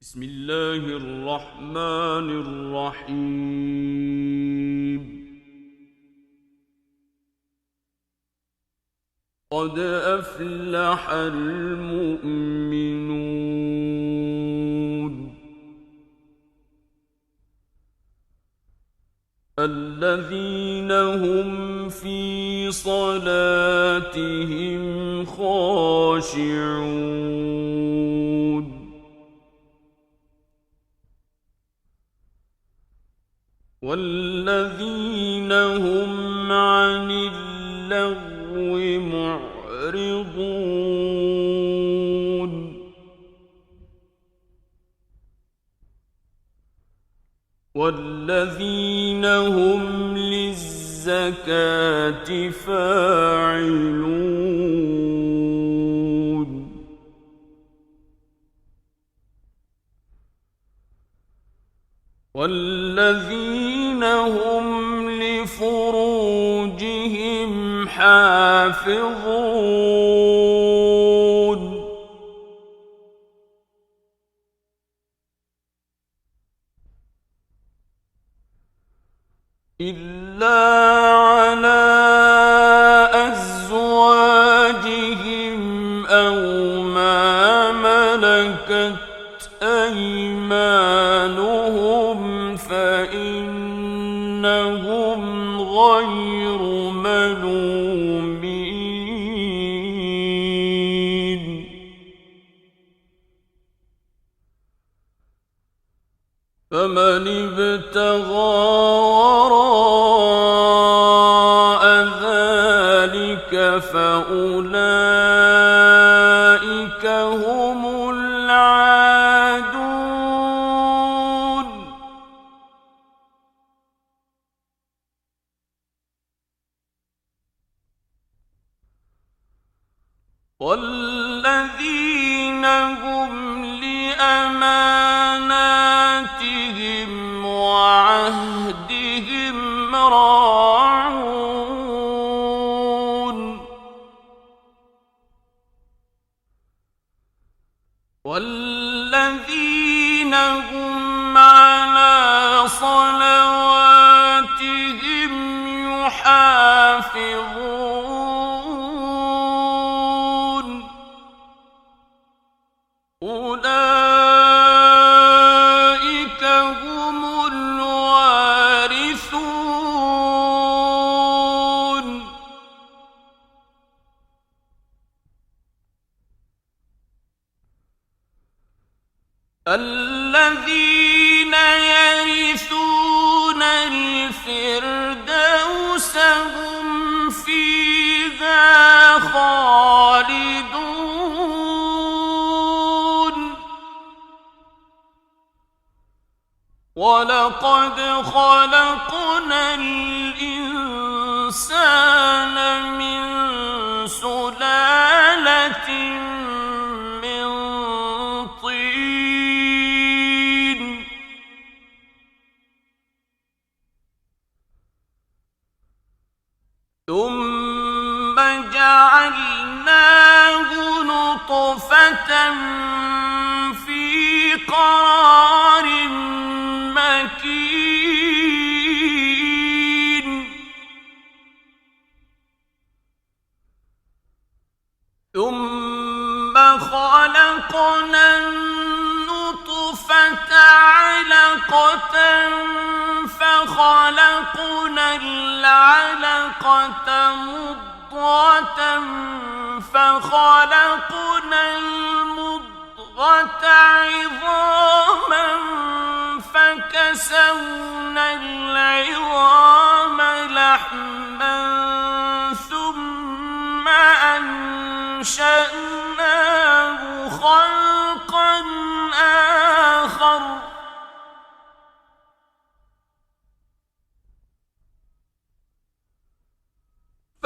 بسم الله الرحمن الرحيم. قد أفلح المؤمنون الذين هم في صلاتهم خاشعون والذين هم عن اللغو معرضون والذين هم للزكاة فاعلون والذين هم لفروجهم حافظون إلا على أزواجهم أو ما ملكت أيمانهم فإنهم غير ملومين فمن ابتغى وراء ذلك فأولئك هم العادون والذين هم لأماناتهم وعهدهم راعون والذين هم على صلواتهم يحافظون أولئك هم الوارثون الذين يرثون الفردوس هم فيها خالدون ولقد خلقنا الإنسان من سلالة من طين ثم جعلناه نطفة في قرار مكين ثم خلقنا النطفة علقة فخلقنا العلقة مضغة فخلقنا المضغة عظاما فكسونا العظام لحما ثم أنشأناه خلقا آخر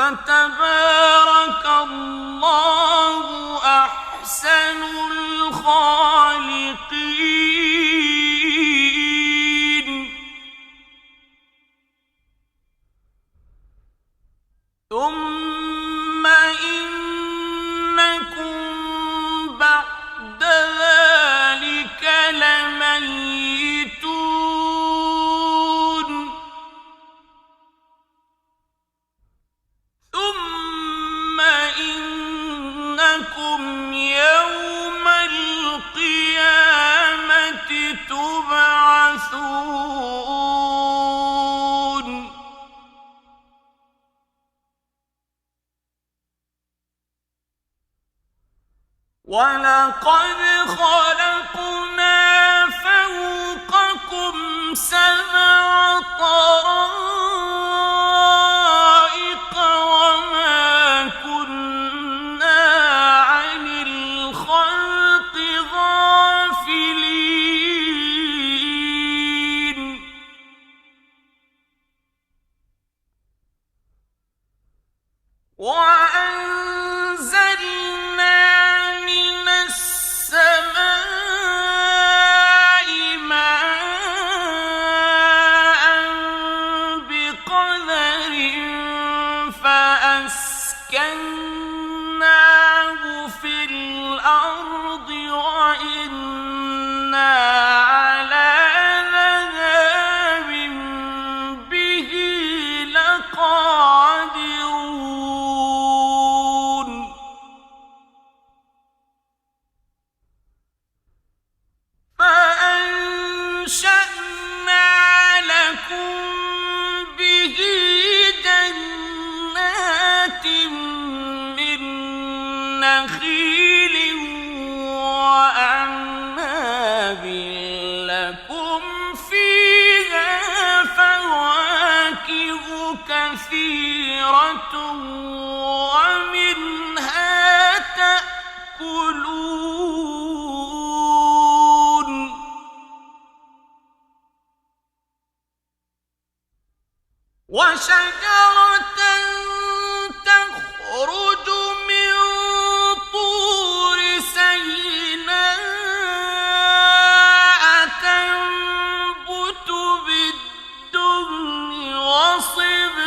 فتبارك الله أحسن الخالقين ثم إنكم بعد ذلك وَلَقَدْ خَلَقْنَا فَوْقَكُمْ سَبْعَ طَرَائِقَ وَمَا كُنَّا عَنِ الْخَلْقِ غَافِلِينَ وَأَنزَلْنَا مِنَ السَّمَاءِ مَاءً بِقَدَرٍ فَأَسْكَنَّاهُ فِي الْأَرْضِ وَإِنَّا عَلَىٰ ذَهَابٍ بِهِ لَقَادِرُونَ فَأَنشَأْنَا لَكُم بِهِ جَنَّاتٍ مِّن نَّخِيلٍ وَأَعْنَابٍ لَّكُمْ فِيهَا فَوَاكِهُ كَثِيرَةٌ وَمِنْهَا تَأْكُلُونَ وَشَجَرَةً تَخْرُجُ مِن طُورِ سَيْنَاءَ تَنبُتُ بِالدُّهْنِ وَصِبْغٍ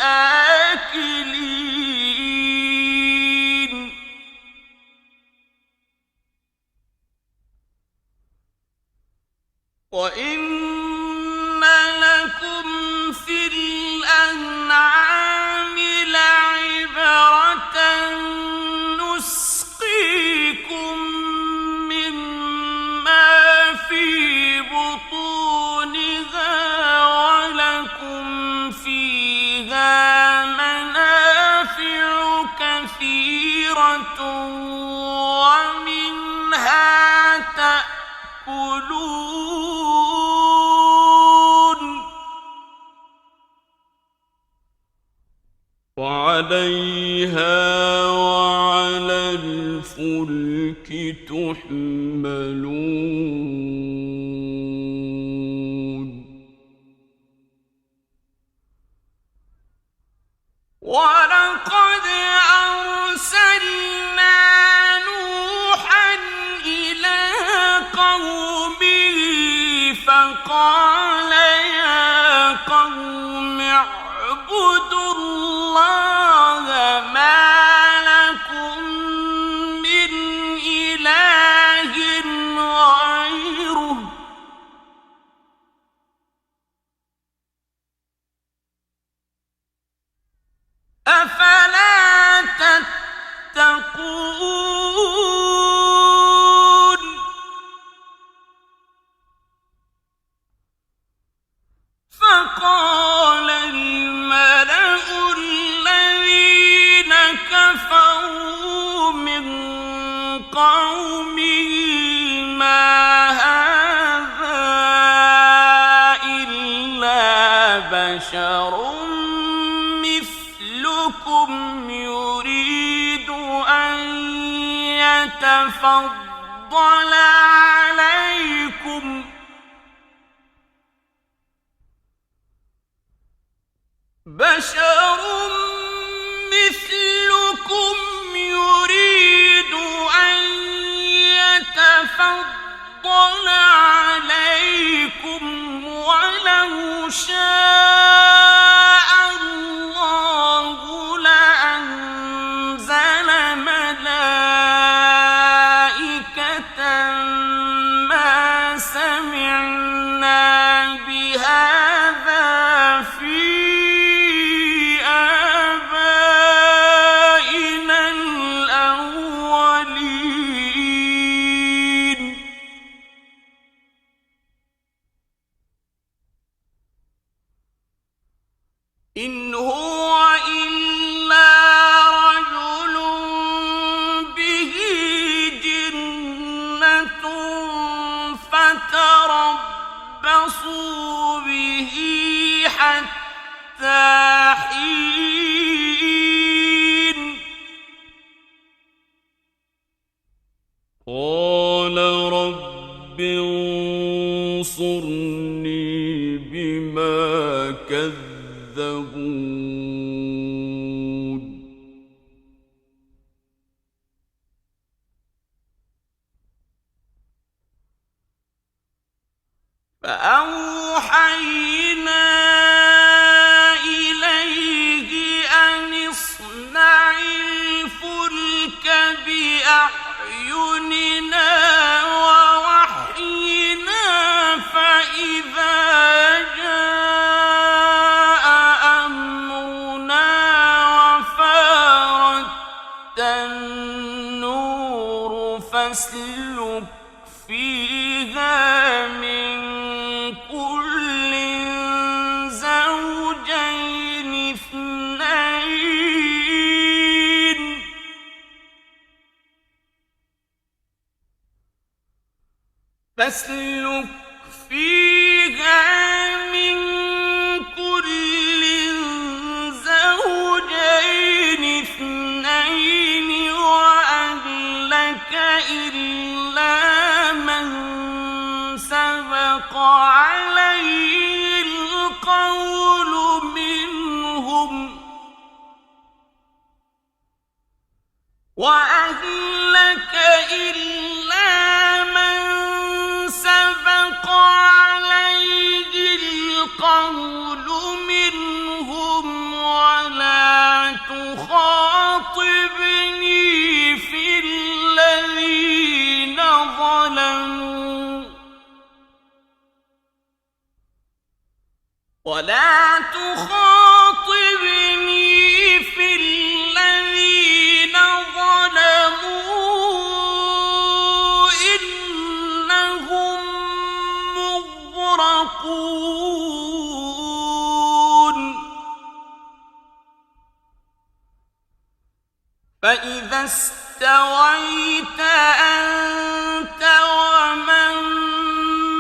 لِّلْآكِلِينَ وَإِنَّ لَكُمْ فِي الْأَنْعَامِ لَعِبْرَةً نُّسْقِيكُم مِّمَّا فِي بُطُونِهَا وَلَكُمْ فِيهَا مَنَافِعُ كَثِيرَةٌ وَمِنْهَا تَأْكُلُونَ وَعَلَيْهَا وَعَلَى الْفُلْكِ تُحْمَلُونَ وَلَقَدْ أَرْسَلْنَا نُوحًا إِلَىٰ قَوْمِهِ فَقَالَ يَا قَوْمِ اعْبُدُوا اللَّهَ مَا لَكُم مِّنْ إِلَٰهٍ غَيْرُهُ أَفَلَا تَتَّقُونَ فَقَالَ الْمَلَأُ الَّذِينَ كَفَرُوا مِن قَوْمِهِ مَا هَٰذَا إِلَّا بَشَرٌ مِّثْلُكُمْ يُرِيدُ أَن يَتَفَضَّلَ عَلَيْكُمْ بَشَرٌ مِّثْلُكُمْ يُرِيدُ أَن يَتَفَضَّلَ عَلَيْكُمْ وَلَوْ شَاءَ اللَّهُ لَأَنزَلَ مَلَائِكَةً مَّا سَمِعْنَا بِهَٰذَا فِي آبَائِنَا الْأَوَّلِينَ إِنْ هُوَ إِلَّا رَجُلٌ فتربصوا به حتى حين قال رب انصرني بما كذبون فأوحينا إليه أن اصنع الفلك بأعيننا ووحينا فإذا جاء أمرنا وفارت النور فاسلك فيها من كل زوجين اثنين فاسلك فيها من كل زوجين اثنين وأهلك إلا من سبق عليه القول منهم وأهلك إلا من سبق عليه القول منهم ولا تخاطبني في الذين ظلموا ولا تخاطبني في الذين ظلموا إنهم مغرقون فإذا استويت أنت ومن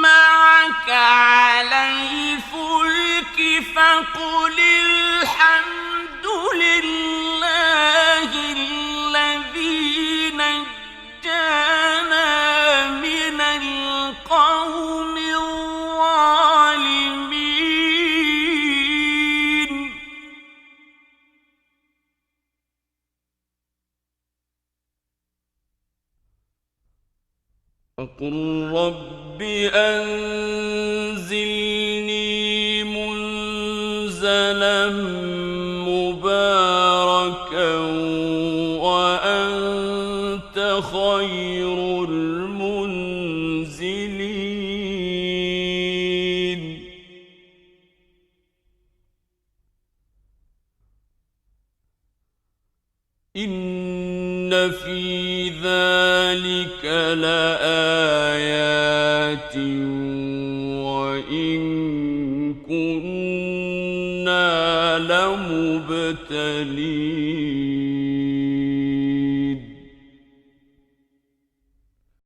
معك على الفلك فقل الحمد لله الذي نجانا من القوم الظالمين فقل رب أنزلني منزلا مباركا وأنت خير المنزلين إن في ذلك لآيات وإن كنا لمبتلين